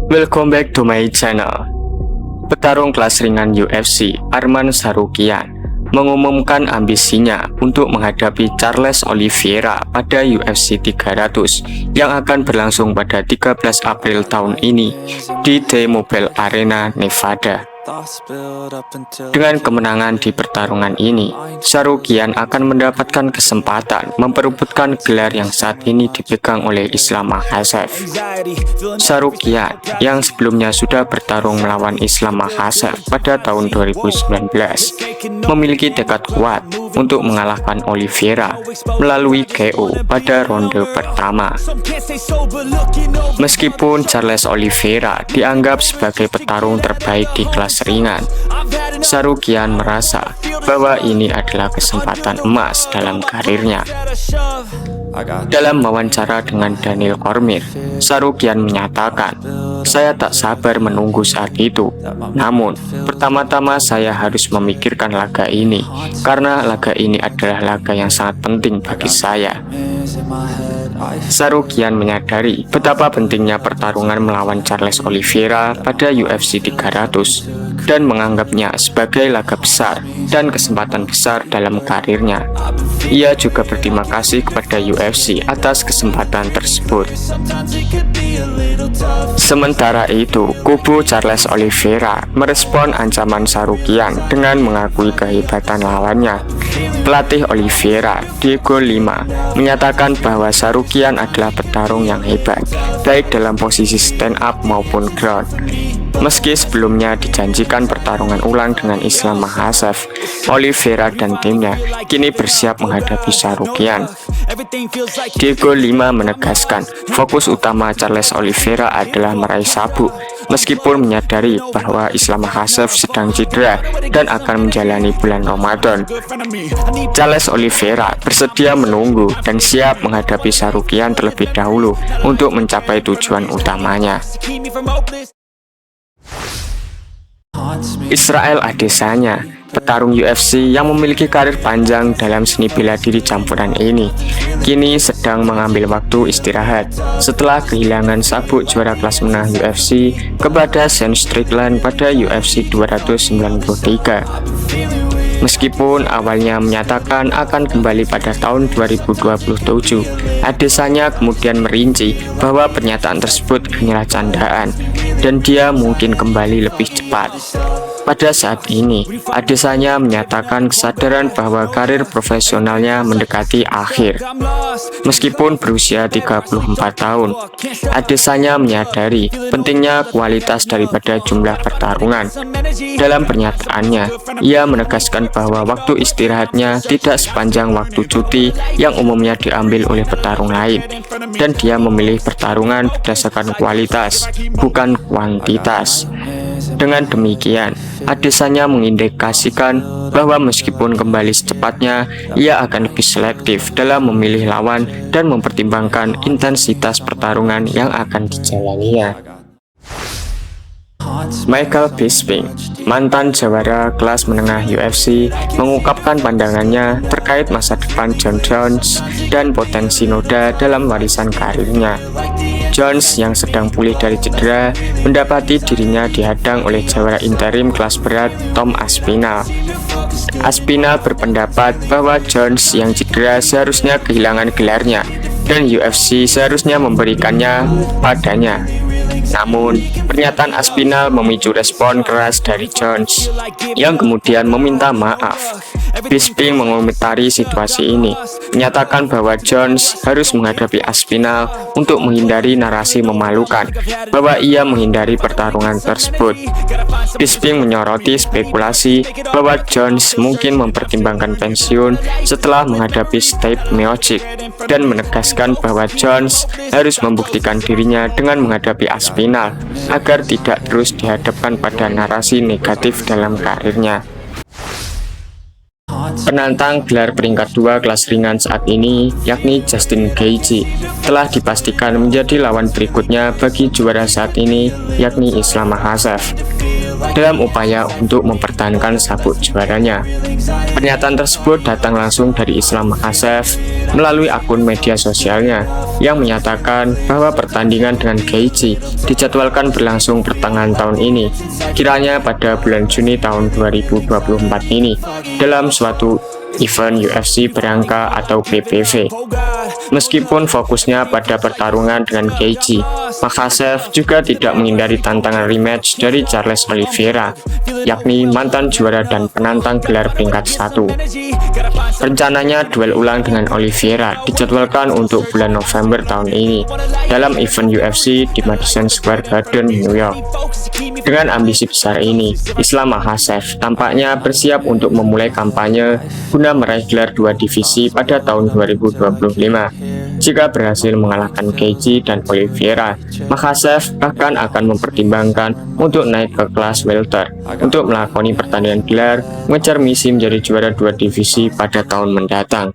Welcome back to my channel. Petarung kelas ringan UFC Arman Tsarukyan mengumumkan ambisinya untuk menghadapi Charles Oliveira pada UFC 300 yang akan berlangsung pada 13 April tahun ini di T-Mobile Arena, Nevada. Dengan kemenangan di pertarungan ini, Tsarukyan akan mendapatkan kesempatan memperebutkan gelar yang saat ini dipegang oleh Islam Makhachev. Tsarukyan yang sebelumnya sudah bertarung melawan Islam Makhachev pada tahun 2019 memiliki tekad kuat untuk mengalahkan Oliveira melalui KO pada ronde pertama. Meskipun Charles Oliveira dianggap sebagai petarung terbaik di kelas ringan, Tsarukyan merasa bahwa ini adalah kesempatan emas dalam karirnya. Dalam wawancara dengan Daniel Cormier, Tsarukyan menyatakan, "Saya tak sabar menunggu saat itu. Namun, pertama-tama saya harus memikirkan laga ini, karena laga ini adalah laga yang sangat penting bagi saya." Tsarukyan menyadari betapa pentingnya pertarungan melawan Charles Oliveira pada UFC 300 dan menganggapnya sebagai laga besar dan kesempatan besar dalam karirnya. Ia juga berterima kasih kepada UFC atas kesempatan tersebut. Sementara itu, kubu Charles Oliveira merespon ancaman Tsarukyan dengan mengakui kehebatan lawannya. Pelatih Oliveira, Diego Lima, menyatakan bahwa Tsarukyan adalah petarung yang hebat, baik dalam posisi stand up maupun ground. Meski sebelumnya dijanjikan pertarungan ulang dengan Islam Makhachev, Oliveira dan timnya kini bersiap menghadapi Tsarukyan. Diego Lima menegaskan fokus utama Charles Oliveira adalah meraih sabuk, meskipun menyadari bahwa Islam Makhachev sedang cedera dan akan menjalani bulan Ramadan. Charles Oliveira bersedia menunggu dan siap menghadapi Tsarukyan terlebih dahulu untuk mencapai tujuan utamanya. Israel Adesanya, petarung UFC yang memiliki karir panjang dalam seni bela diri campuran ini, kini sedang mengambil waktu istirahat setelah kehilangan sabuk juara kelas menang UFC kepada Sean Strickland pada UFC 293. Meskipun awalnya menyatakan akan kembali pada tahun 2027, Adesanya kemudian merinci bahwa pernyataan tersebut hanyalah candaan dan dia mungkin kembali lebih cepat. Pada saat ini, Adesanya menyatakan kesadaran bahwa karir profesionalnya mendekati akhir. Meskipun berusia 34 tahun, Adesanya menyadari pentingnya kualitas daripada jumlah pertarungan. Dalam pernyataannya, ia menegaskan bahwa waktu istirahatnya tidak sepanjang waktu cuti yang umumnya diambil oleh petarung lain, dan dia memilih pertarungan berdasarkan kualitas, bukan kuantitas. Dengan demikian, Adesanya mengindikasikan bahwa meskipun kembali secepatnya, ia akan lebih selektif dalam memilih lawan dan mempertimbangkan intensitas pertarungan yang akan dijalaninya. Michael Bisping, mantan jawara kelas menengah UFC, mengungkapkan pandangannya terkait masa depan Jon Jones dan potensi noda dalam warisan karirnya. Jones yang sedang pulih dari cedera mendapati dirinya dihadang oleh jawara interim kelas berat Tom Aspinall. Aspinall berpendapat bahwa Jones yang cedera seharusnya kehilangan gelarnya dan UFC seharusnya memberikannya padanya. Namun, pernyataan Aspinall memicu respon keras dari Jones, yang kemudian meminta maaf. Bisping mengomentari situasi ini, menyatakan bahwa Jones harus menghadapi Aspinall untuk menghindari narasi memalukan bahwa ia menghindari pertarungan tersebut. Bisping menyoroti spekulasi bahwa Jones mungkin mempertimbangkan pensiun setelah menghadapi Stipe Miocic dan menegaskan bahwa Jones harus membuktikan dirinya dengan menghadapi Aspinall agar tidak terus dihadapkan pada narasi negatif dalam karirnya. Penantang gelar peringkat 2 kelas ringan saat ini, yakni Justin Gaethje, telah dipastikan menjadi lawan berikutnya bagi juara saat ini, yakni Islam Makhachev. dalam upaya untuk mempertahankan sabuk juaranya. Pernyataan tersebut datang langsung dari Islam Makhachev melalui akun media sosialnya yang menyatakan bahwa pertandingan dengan Gaethje dijadwalkan berlangsung pertengahan tahun ini, kiranya pada bulan Juni tahun 2024 ini, dalam suatu event UFC berangka atau PPV. Meskipun fokusnya pada pertarungan dengan Gaethje, Makhachev juga tidak menghindari tantangan rematch dari Charles Oliveira, yakni mantan juara dan penantang gelar peringkat 1. Rencananya duel ulang dengan Oliveira dijadwalkan untuk bulan November tahun ini dalam event UFC di Madison Square Garden, New York. Dengan ambisi besar ini, Islam Makhachev tampaknya bersiap untuk memulai kampanye guna meraih gelar 2 divisi pada tahun 2025. Jika berhasil mengalahkan Gaethje dan Oliveira, Makhachev bahkan akan mempertimbangkan untuk naik ke kelas welter untuk melakoni pertandingan gelar mengejar misi menjadi juara 2 divisi pada tahun mendatang.